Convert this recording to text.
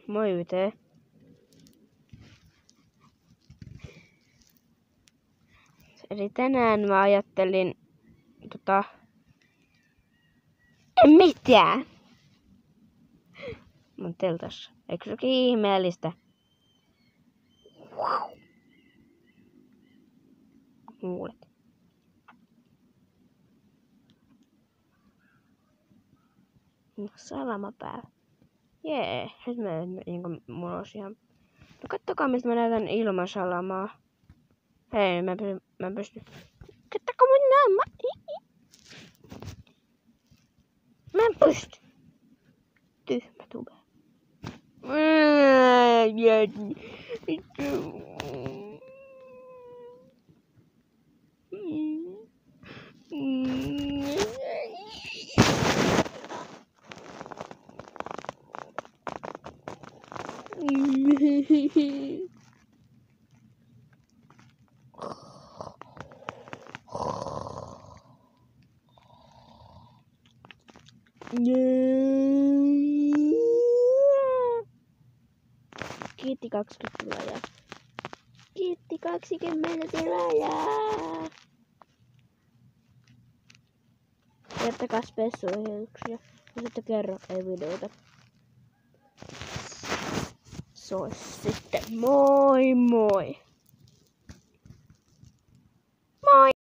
Moi Yte. Eli tänään mä ajattelin en mitään. Mun teltassa. Eikö se olekin ihmeellistä? Kuulet. Salamapäivä. Jee, nyt mulla olisi ihan... No kattokaa mistä mä näytän ilman salamaa. Hei, mä pystyn... Kattokaa mun naama. Mä en pysty. Tyhmä tube. Kiitti 20 tilaajaa. Kiitti 20 tilaajaa. Jättäkää spessuohjeluksia. Ja sitten kerro ei videoita. Se olisi sitten moi moi. Moi!